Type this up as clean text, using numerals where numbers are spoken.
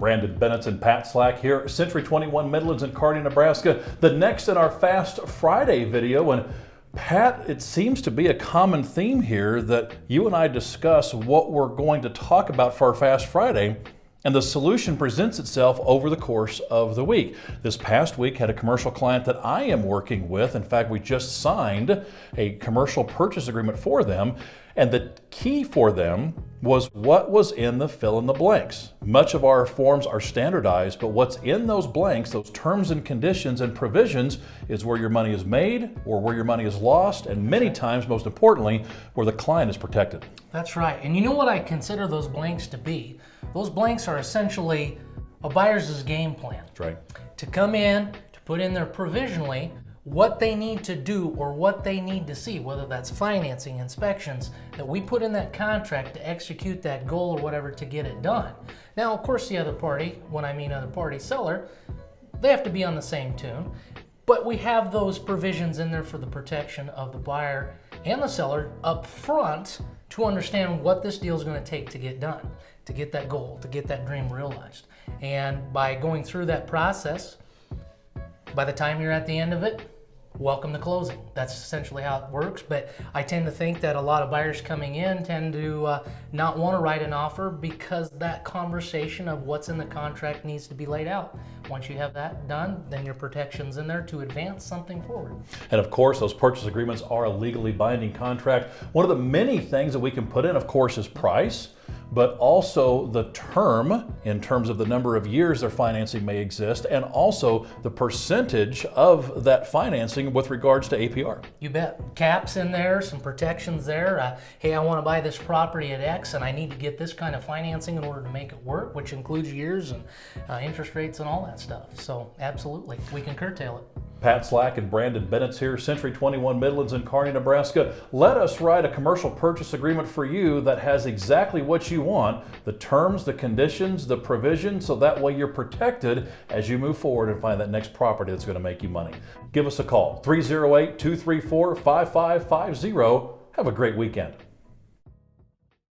Brandon Bennett and Pat Slack here, Century 21 Midlands in Kearney, Nebraska. The next in our Fast Friday video. And Pat, it seems to be a common theme here that you and I discuss what we're going to talk about for our Fast Friday, and the solution presents itself over the course of the week. This past week had a commercial client that I am working with. In fact, we just signed a commercial purchase agreement for them, and the key for them was what was in the fill in the blanks. Much of our forms are standardized, but what's in those blanks, those terms and conditions and provisions, is where your money is made or where your money is lost, and many times, most importantly, where the client is protected. That's right. And you know what I consider those blanks to be? Those blanks are essentially a buyer's game plan. That's right. To come in, to put in there provisionally what they need to do or what they need to see, whether that's financing, inspections, that we put in that contract to execute that goal or whatever to get it done. Now, of course, the other party, when I mean other party, seller, they have to be on the same tune, but we have those provisions in there for the protection of the buyer and the seller up front to understand what this deal is going to take to get done, to get that goal, to get that dream realized. And by going through that process, by the time you're at the end of it, welcome to closing. That's essentially how it works. But I tend to think that a lot of buyers coming in tend to not want to write an offer because that conversation of what's in the contract needs to be laid out. Once you have that done, then your protection's in there to advance something forward. And of course, those purchase agreements are a legally binding contract. One of the many things that we can put in, of course, is price, but also the term in terms of the number of years their financing may exist, and also the percentage of that financing with regards to APR. You bet. Caps in there, some protections there. Hey, I want to buy this property at X and I need to get this kind of financing in order to make it work, which includes years and interest rates and all that stuff. So absolutely, we can curtail it. Pat Slack and Brandon Bennett here, Century 21 Midlands in Kearney, Nebraska. Let us write a commercial purchase agreement for you that has exactly what you want, the terms, the conditions, the provisions, so that way you're protected as you move forward and find that next property that's going to make you money. Give us a call, 308-234-5550. Have a great weekend.